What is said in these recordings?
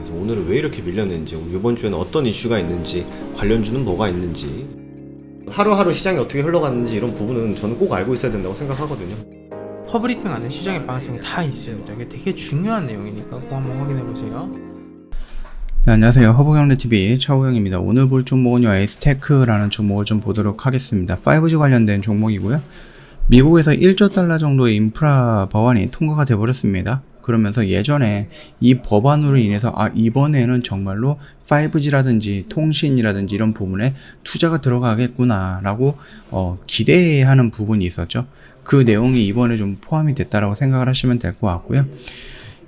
그래서 오늘은 왜 이렇게 밀렸는지, 이번 주에는 어떤 이슈가 있는지, 관련주는 뭐가 있는지, 하루하루 시장이 어떻게 흘러가는지 이런 부분은 저는 꼭 알고 있어야 된다고 생각하거든요. 허브리핑 안에 시장의 방향성이 다 있습니다. 이게 되게 중요한 내용이니까 꼭 한번 확인해 보세요. 네, 안녕하세요. 허브경제TV 차우영입니다. 오늘 볼 종목은요, 에스테크라는 종목을 좀 보도록 하겠습니다. 5G 관련된 종목이고요. 미국에서 1조 달러 정도의 인프라 법안이 통과가 되어버렸습니다. 그러면서 예전에 이 법안으로 인해서 이번에는 정말로 5G라든지 통신이라든지 이런 부분에 투자가 들어가겠구나 라고 기대하는 부분이 있었죠. 그 내용이 이번에 좀 포함이 됐다라고 생각을 하시면 될 것 같고요.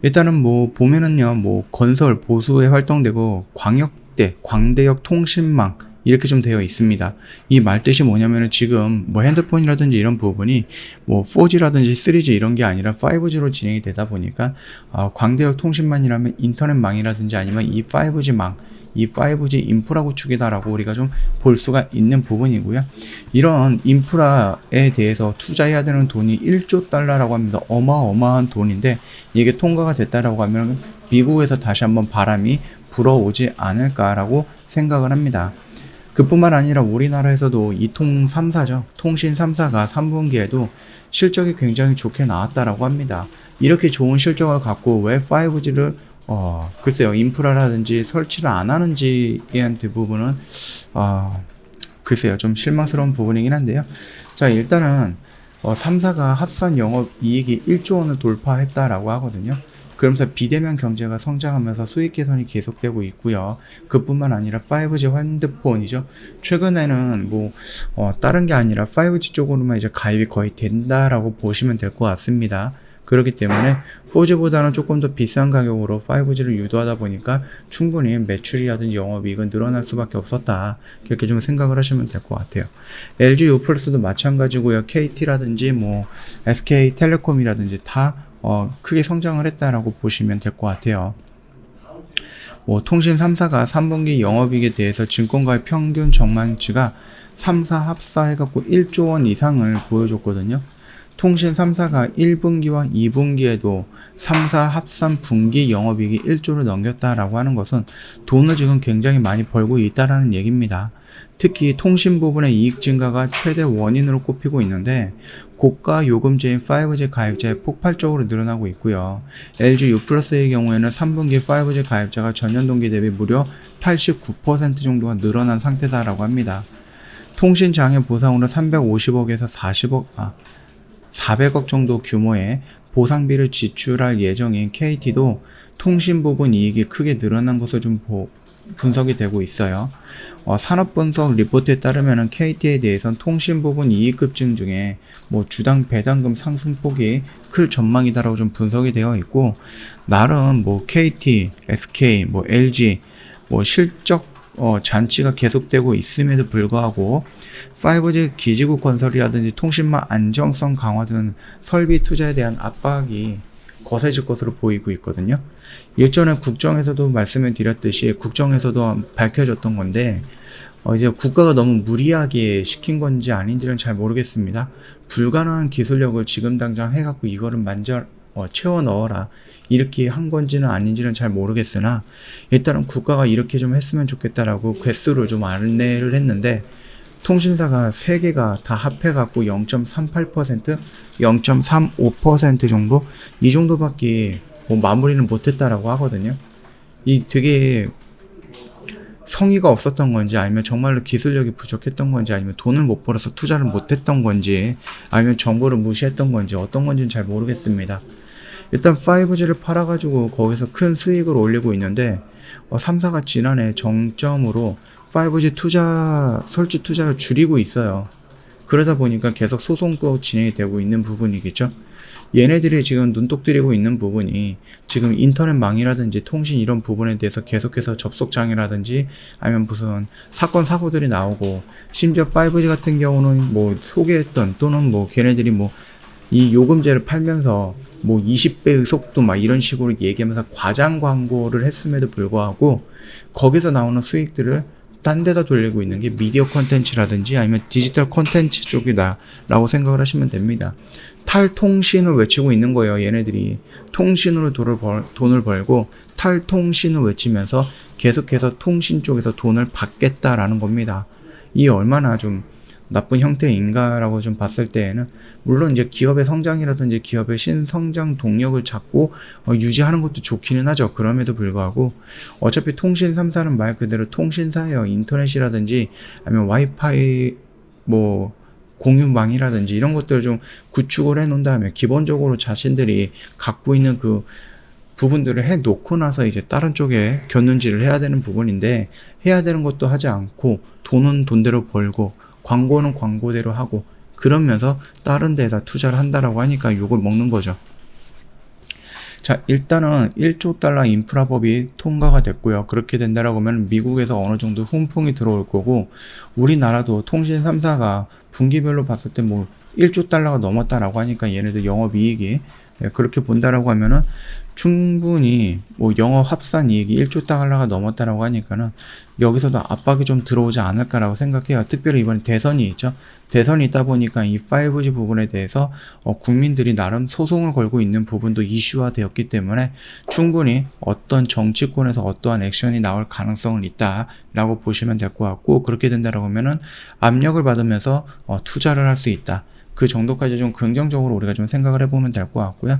일단은 보면은요, 건설, 보수에 활동되고 광역대, 광대역 통신망 이렇게 좀 되어 있습니다. 이 말뜻이 뭐냐면은 지금 핸드폰이라든지 이런 부분이 4G라든지 3G 이런 게 아니라 5G로 진행이 되다 보니까 광대역 통신망이라면 인터넷망이라든지 아니면 이 5G망, 이 5G 인프라 구축이다라고 우리가 좀 볼 수가 있는 부분이고요. 이런 인프라에 대해서 투자해야 되는 돈이 1조 달러라고 합니다. 어마어마한 돈인데 이게 통과가 됐다라고 하면 미국에서 다시 한번 바람이 불어오지 않을까라고 생각을 합니다. 그뿐만 아니라 우리나라에서도 이통 3사죠. 통신 3사가 3분기에도 실적이 굉장히 좋게 나왔다라고 합니다. 이렇게 좋은 실적을 갖고 왜 5G를 글쎄요, 인프라라든지 설치를 안 하는지에 대한 부분은 글쎄요, 좀 실망스러운 부분이긴 한데요. 자, 일단은 3사가 합산 영업이익이 1조 원을 돌파했다라고 하거든요. 그러면서 비대면 경제가 성장하면서 수익 개선이 계속되고 있고요. 그뿐만 아니라 5G 핸드폰이죠. 최근에는 다른 게 아니라 5G 쪽으로만 이제 가입이 거의 된다라고 보시면 될 것 같습니다. 그렇기 때문에 4G보다는 조금 더 비싼 가격으로 5G를 유도하다 보니까 충분히 매출이라든지 영업이익은 늘어날 수밖에 없었다. 그렇게 좀 생각을 하시면 될 것 같아요. LG U+도 마찬가지고요. KT라든지 SK텔레콤이라든지 다 크게 성장을 했다라고 보시면 될 것 같아요. 통신 3사가 3분기 영업이익에 대해서 증권가의 평균 전망치가 3사 합사해갖고 1조 원 이상을 보여줬거든요. 통신 3사가 1분기와 2분기에도 3사 합산 분기 영업이익이 1조를 넘겼다라고 하는 것은 돈을 지금 굉장히 많이 벌고 있다라는 얘기입니다. 특히 통신 부분의 이익 증가가 최대 원인으로 꼽히고 있는데 고가 요금제인 5G 가입자의 폭발적으로 늘어나고 있고요. LG U+의 경우에는 3분기 5G 가입자가 전년 동기 대비 무려 89% 정도가 늘어난 상태다라고 합니다. 통신 장애 보상으로 350억에서 400억 정도 규모의 보상비를 지출할 예정인 KT도 통신 부분 이익이 크게 늘어난 것으로 좀 분석이 되고 있어요. 산업분석 리포트에 따르면 KT에 대해서는 통신 부분 이익 급증 중에 주당 배당금 상승폭이 클 전망이다라고 좀 분석이 되어 있고, 나름 KT, SK, LG 실적 잔치가 계속되고 있음에도 불구하고 5G 기지국 건설이라든지 통신망 안정성 강화 등 설비 투자에 대한 압박이 거세질 것으로 보이고 있거든요. 예전에 국정에서도 말씀을 드렸듯이 국정에서도 밝혀졌던 건데 이제 국가가 너무 무리하게 시킨 건지 아닌지는 잘 모르겠습니다. 불가능한 기술력을 지금 당장 해갖고 이거를 채워 넣어라 이렇게 한 건지는 아닌지는 잘 모르겠으나 일단은 국가가 이렇게 좀 했으면 좋겠다라고 개수를 좀 안내를 했는데 통신사가 3개가 다 합해갖고 0.38%, 0.35% 정도? 이 정도밖에 마무리는 못했다라고 하거든요. 이 되게 성의가 없었던 건지 아니면 정말로 기술력이 부족했던 건지 아니면 돈을 못 벌어서 투자를 못했던 건지 아니면 정보를 무시했던 건지 어떤 건지는 잘 모르겠습니다. 일단 5G를 팔아가지고 거기서 큰 수익을 올리고 있는데 3사가 지난해 정점으로 5G 설치 투자를 줄이고 있어요. 그러다 보니까 계속 소송도 진행이 되고 있는 부분이겠죠. 얘네들이 지금 눈독 들이고 있는 부분이 지금 인터넷망이라든지 통신 이런 부분에 대해서 계속해서 접속장애라든지 아니면 무슨 사건 사고들이 나오고, 심지어 5G 같은 경우는 소개했던 또는 걔네들이 이 요금제를 팔면서 20배의 속도 이런 식으로 얘기하면서 과장 광고를 했음에도 불구하고 거기서 나오는 수익들을 딴 데다 돌리고 있는 게 미디어 콘텐츠라든지 아니면 디지털 콘텐츠 쪽이다 라고 생각을 하시면 됩니다. 탈통신을 외치고 있는 거예요. 얘네들이 통신으로 돈을 벌고 탈통신을 외치면서 계속해서 통신 쪽에서 돈을 받겠다라는 겁니다. 이 얼마나 좀 나쁜 형태인가라고 좀 봤을 때에는, 물론 이제 기업의 성장이라든지 기업의 신성장 동력을 잡고 유지하는 것도 좋기는 하죠. 그럼에도 불구하고 어차피 통신 3사는 말 그대로 통신사예요. 인터넷이라든지 아니면 와이파이 뭐 공유망이라든지 이런 것들을 좀 구축을 해 놓은 다음에 기본적으로 자신들이 갖고 있는 그 부분들을 해 놓고 나서 이제 다른 쪽에 겼는지를 해야 되는 부분인데, 해야 되는 것도 하지 않고 돈은 돈대로 벌고 광고는 광고대로 하고 그러면서 다른 데에다 투자를 한다라고 하니까 욕을 먹는 거죠. 자, 일단은 1조 달러 인프라법이 통과가 됐고요. 그렇게 된다라고 하면 미국에서 어느 정도 훈풍이 들어올 거고, 우리나라도 통신 3사가 분기별로 봤을 때 뭐 1조 달러가 넘었다라고 하니까 얘네들 영업이익이 그렇게 본다라고 하면은 충분히 뭐 영업 합산 이익이 1조 달러가 넘었다라고 하니까는 여기서도 압박이 좀 들어오지 않을까라고 생각해요. 특별히 이번에 대선이 있죠. 대선이 있다 보니까 이 5G 부분에 대해서 국민들이 나름 소송을 걸고 있는 부분도 이슈화 되었기 때문에 충분히 어떤 정치권에서 어떠한 액션이 나올 가능성은 있다라고 보시면 될 것 같고, 그렇게 된다라고 하면은 압력을 받으면서 투자를 할 수 있다. 그 정도까지 좀 긍정적으로 우리가 좀 생각을 해보면 될 것 같고요.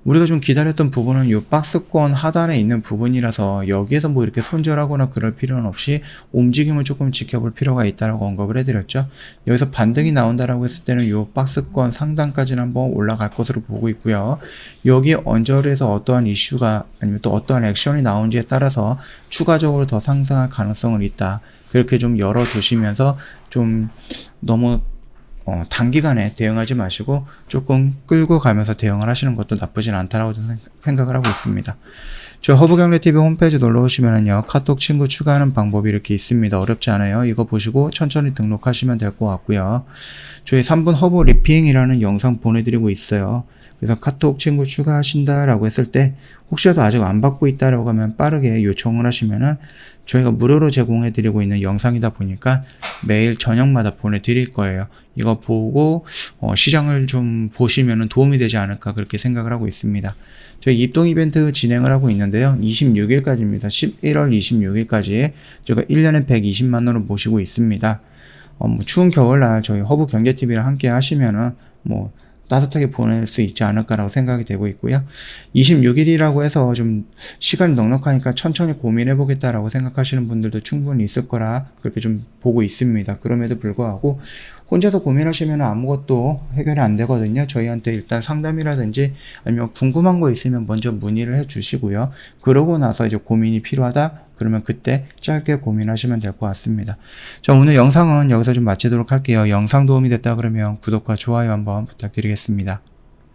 우리가 좀 기다렸던 부분은 이 박스권 하단에 있는 부분이라서 여기에서 뭐 이렇게 손절하거나 그럴 필요는 없이 움직임을 조금 지켜볼 필요가 있다라고 언급을 해드렸죠. 여기서 반등이 나온다라고 했을 때는 이 박스권 상단까지는 한번 올라갈 것으로 보고 있고요. 여기 언저리에서 어떠한 이슈가 아니면 또 어떠한 액션이 나온지에 따라서 추가적으로 더 상승할 가능성은 있다. 그렇게 좀 열어두시면서 좀 너무 단기간에 대응하지 마시고 조금 끌고 가면서 대응을 하시는 것도 나쁘진 않다라고 저는 생각을 하고 있습니다. 저 허브경제TV 홈페이지 놀러 오시면은요, 카톡 친구 추가하는 방법이 이렇게 있습니다. 어렵지 않아요. 이거 보시고 천천히 등록하시면 될 것 같고요. 저희 3분 허브 리핑이라는 영상 보내드리고 있어요. 그래서 카톡 친구 추가하신다라고 했을 때 혹시라도 아직 안 받고 있다라고 하면 빠르게 요청을 하시면은 저희가 무료로 제공해드리고 있는 영상이다 보니까 매일 저녁마다 보내드릴 거예요. 이거 보고 시장을 좀 보시면은 도움이 되지 않을까 그렇게 생각을 하고 있습니다. 저희 입동 이벤트 진행을 하고 있는데요. 26일까지입니다. 11월 26일까지 제가 1년에 120만 원을 모시고 있습니다. 뭐 추운 겨울날 저희 허브 경제TV랑 함께 하시면은 뭐 따뜻하게 보낼 수 있지 않을까라고 생각이 되고 있고요. 26일이라고 해서 좀 시간이 넉넉하니까 천천히 고민해 보겠다라고 생각하시는 분들도 충분히 있을 거라 그렇게 좀 보고 있습니다. 그럼에도 불구하고 혼자서 고민하시면 아무것도 해결이 안 되거든요. 저희한테 일단 상담이라든지 아니면 궁금한 거 있으면 먼저 문의를 해 주시고요. 그러고 나서 이제 고민이 필요하다 그러면 그때 짧게 고민하시면 될 것 같습니다. 자, 오늘 영상은 여기서 좀 마치도록 할게요. 영상 도움이 됐다 그러면 구독과 좋아요 한번 부탁드리겠습니다.